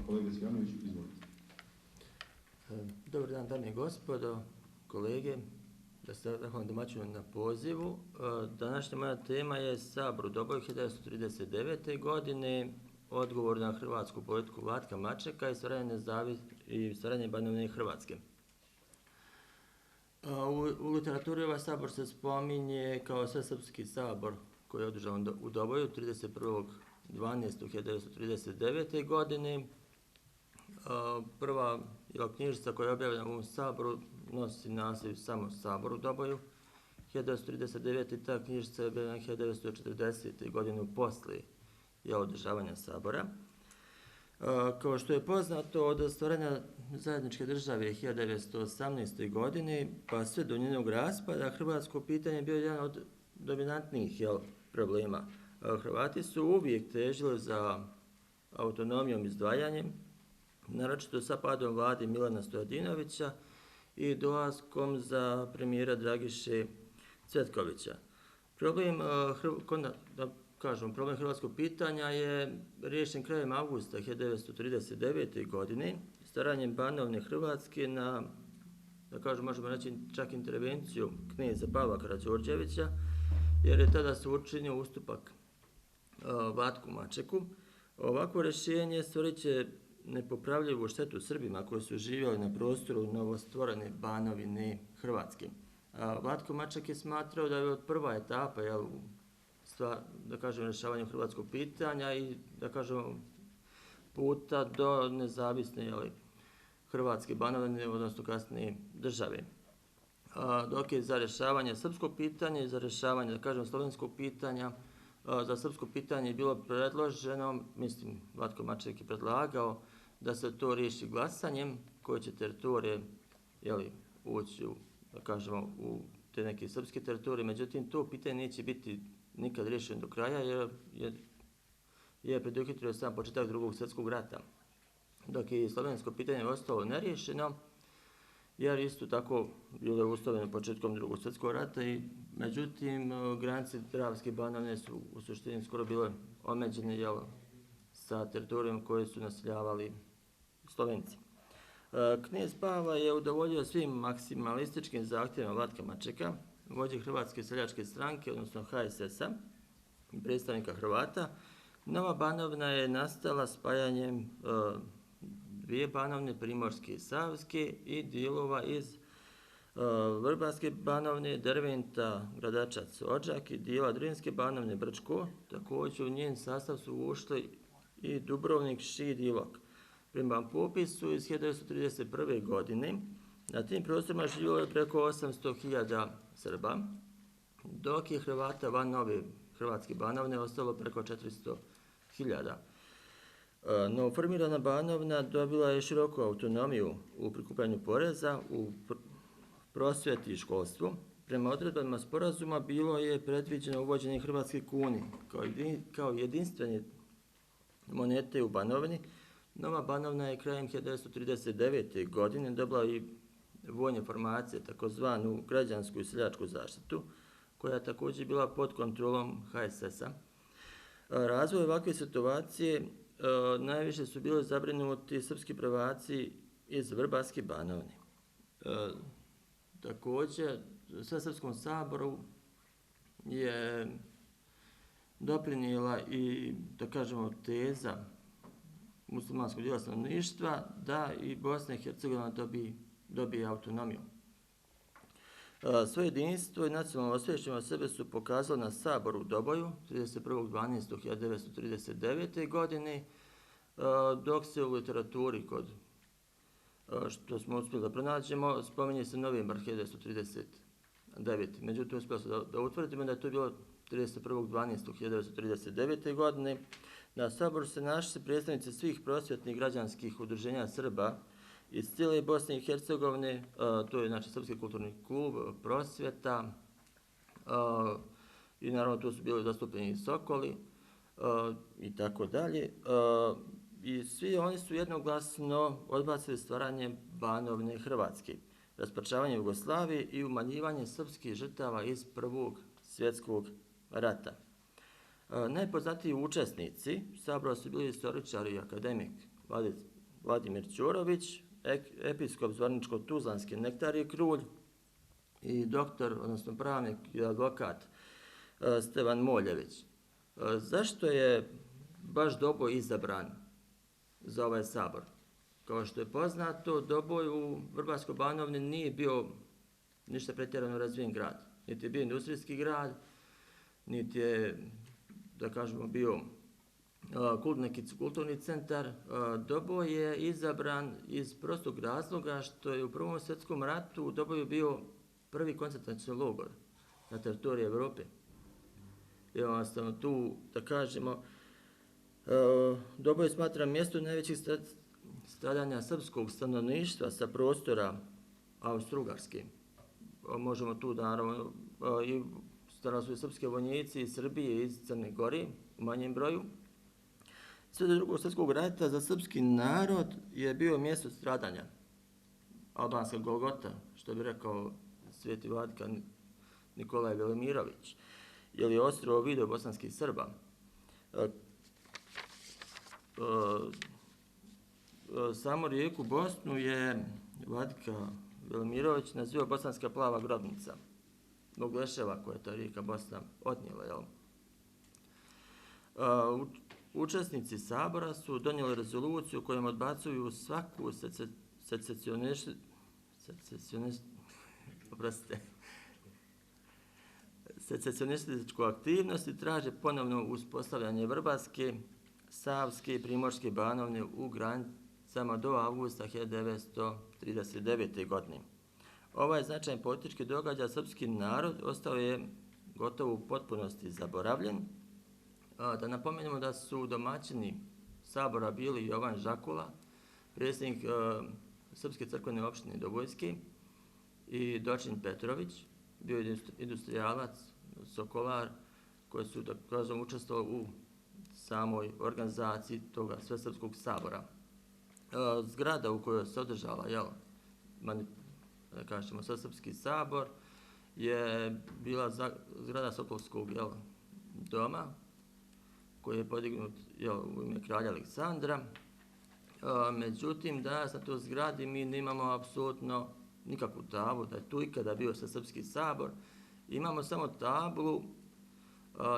kolega Svijanović, izvolite. Dobar dan, dame i gospodo, kolege, da se zahvalim domaćinu na pozivu. Današnja moja tema je Sabor u Doboju 1939. godine, odgovor na hrvatsku politiku Vlatka Mačeka i stvaranje Banovine Hrvatske. U literaturi ovaj sabor se spominje kao Svesrpski sabor koji je održan u Doboju 31.12.1939. godine. Prva knjižica koja je objavljena u ovom saboru nosi naziv samo Sabor u Doboju 1939. Ta knjižica je objavljena 1940. godinu poslije održavanja sabora. Kao što je poznato, od stvaranja zajedničke države 1918. godine pa sve do njenog raspada, hrvatsko pitanje je bio jedan od dominantnijih problema. Hrvati su uvijek težili za autonomijom i izdvajanjem, naročito sa padom vlade Milana Stojadinovića i dolaskom za premijera Dragiše Cvetkovića. Problem hrvatskog pitanja je riješen krajem avgusta 1939. godine staranjem Banovine Hrvatske na, možemo reći, čak intervenciju kneza Pavla Karađorđevića, jer je tada se učinio ustupak Vlatku Mačeku. Ovako rješenje stvorit će nepopravljivu štetu Srbima koji su živjeli na prostoru novostvorene Banovine Hrvatske. Vlatko Maček je smatrao da je prva etapa rješavanju hrvatskog pitanja i puta do nezavisne Hrvatske Banovine, odnosno kasnije države. Dok je za rješavanje srpskog pitanja i za rješavanje, slovenskog pitanja, za srpsko pitanje je bilo predloženo, Vlatko Maček je predlagao da se to riješi glasanjem, koje će teritorije ući u te neke srpske teritorije, međutim to pitanje neće biti nikad riješeno do kraja jer je preduhitrio sam početak Drugog svjetskog rata. Dok je slovensko pitanje ostalo neriješeno, jer isto tako bilo je uslovljeno početkom Drugog svjetskog rata i međutim granice Dravske Banovine su u suštini skoro bile omeđene sa teritorijom koje su naseljavali Slovenci. Knez Pavla je udovoljio svim maksimalističkim zahtjevima Vlatka Mačeka, vođe Hrvatske seljačke stranke, odnosno HSS-a i predstavnika Hrvata. Nova Banovina je nastala spajanjem dvije Banovine, Primorske i Savske i dijelova iz Vrbarske Banovine, Derventa, Gradačac, Odžak i dijela Drinske Banovine, Brčko. Također u njen sastav su ušli i Dubrovnik, Šid i Ilok. Prema popisu iz 1931. godine na tim prostorima živjelo je preko 800.000 Srba, dok je Hrvata van nove Hrvatske Banovine ostalo preko 400.000. Novoformirana Banovina dobila je široku autonomiju u prikupljanju poreza, u prosvjeti i školstvu. Prema odredbama sporazuma bilo je predviđeno uvođenje hrvatske kune kao jedinstvene monete u Banovini. Nova Banovina je krajem 1939. godine dobila i vojne formacije, takozvanu građansku i seljačku zaštitu, koja je također bila pod kontrolom HSS-a. Razvoj ovakve situacije najviše su bili zabrinuti srpski prvaci iz Vrbarske Banovine. Također, Svesrpskom saboru je doprinijela i, teza muslimanskog dijela stanovništva da i Bosna i Hercegovina dobije autonomiju. Svoje jedinstvo i nacionalno osviješćenost sebe su pokazali na Saboru u Doboju 31.12.1939. godine, dok se u literaturi, što smo uspjeli da pronađemo, spominje se novembar 1939. Međutim, uspjeli se da utvrdimo da je to bilo 31.12.1939. godine. Na Saboru se našli predstavnici svih prosvjetnih građanskih udruženja Srba iz cijele Bosne i Hercegovine, to je Srpski kulturni klub, Prosvjeta i naravno tu su bili zastupljeni Sokoli i tako dalje. I svi oni su jednoglasno odbacili stvaranje Banovine Hrvatske, raspačavanje Jugoslavije i umanjivanje srpskih žrtava iz Prvog svjetskog rata. Najpoznatiji učesnici Sabora su bili istoričari i akademik Vladimir Ćurović, episkop Zvorničko-tuzlanski Nektarije Krulj i doktor, odnosno pravnik i advokat Stevan Moljević. Zašto je baš Doboj izabran za ovaj sabor? Kao što je poznato, Doboj u Vrbarskoj Banovini nije bio ništa pretjerano razvijen grad. Niti je bio industrijski grad, niti je, da kažemo, bio neki kulturni centar. Doboj je izabran iz prostog razloga što je u Prvom svjetskom ratu u Doboju bio prvi koncentracioni logor na teritoriji Europe. I jednostavno tu, da kažemo, Doboj smatra mjesto najvećih stradanja srpskog stanovništva sa prostora Austro-Ugarske. Možemo tu, naravno, i stradali su srpske vojnici iz Srbije i iz Crne Gore u manjem broju. Sve do Drugog svjetskog rata za srpski narod je bio mjesto stradanja. Albanska Golgota, što bi rekao sveti vladika Nikolaj Velimirović, ili ostrvo Vido bosanskih Srba. Samo rijeku Bosnu je vladika Velimirović nazivao bosanska plava grobnica, zbog leševa koje je ta rijeka Bosna odnijela. Učesnici sabora su donijeli rezoluciju kojom odbacuju svaku secesionističku aktivnost i traže ponovno uspostavljanje Vrbarske, Savske i Primorske Banovine u granicama do avgusta 1939. godine. Ovaj značajan politički događaj srpski narod ostao je gotovo u potpunosti zaboravljen. Da napomenemo da su domaćini sabora bili Jovan Žakula, predsjednik Srpske crkvene opštine Dobojske, i Dočin Petrović, bio je industrijalac, sokolar, koji su, da kažem, učestvovali u samoj organizaciji toga Svesrpskog sabora. Zgrada u kojoj se održala, da kažemo, Svesrpski sabor je bila zgrada Sokolskog doma, koji je podignut u ime kralja Aleksandra. Međutim, danas na toj zgradi mi nemamo apsolutno nikakvu tablu da je tu ikada bio Svesrpski sabor. Imamo samo tablu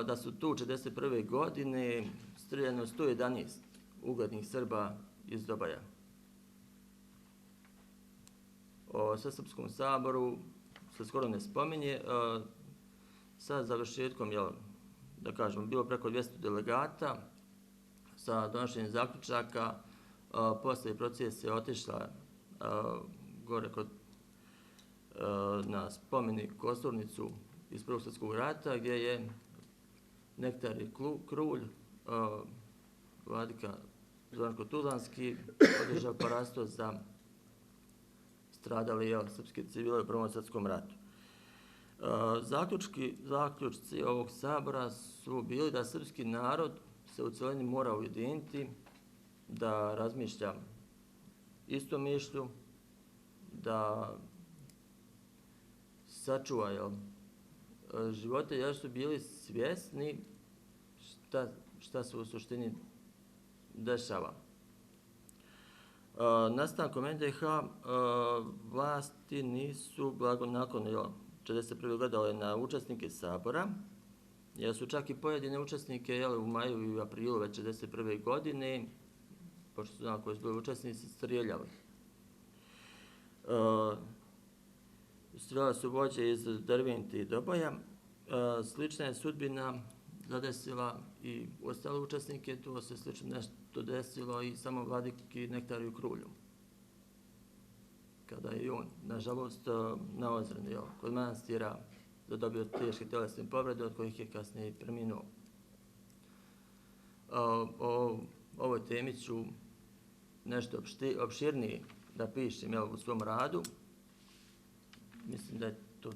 da su tu 1941. godine streljano 111 uglednih Srba iz Doboja. O Svesrpskom saboru se skoro ne spominje. Sa završetkom, da kažemo, bilo preko 200 delegata sa donošenjem zaključaka. Posle procesa je otišla gore na spomenik Kosturnicu iz Prvog svjetskog rata, gdje je Nektarije Krulj, vladika Zvorničko-tuzlanski, održao parasto za stradali srpski civili u Prvom svjetskom ratu. Zaključci ovog sabora su bili da srpski narod se u cjelini mora ujediniti, da razmišlja istom mišlju, da sačuva živote, jer su bili svjesni šta se u suštini dešava. Nastankom NDH vlasti nisu blagonaklono 1941. gledale na učesnike sabora, jer su čak i pojedine učesnike u maju i aprilu već 1941. godine, pošto su koji su bili učesnici, strijeljali. Strijeljali su vođe iz Drvente i Doboja. Slična je sudbina zadesila i ostale učesnike, to se slično nešto desilo i samo vladiki Nektariju Krulju, kada je on, nažalost, na Ozreni kod manastira zadobio teške tjelesne povrede, od kojih je kasnije i preminuo. O ovoj temi ću nešto opširnije da pišem u svom radu. Mislim da je to.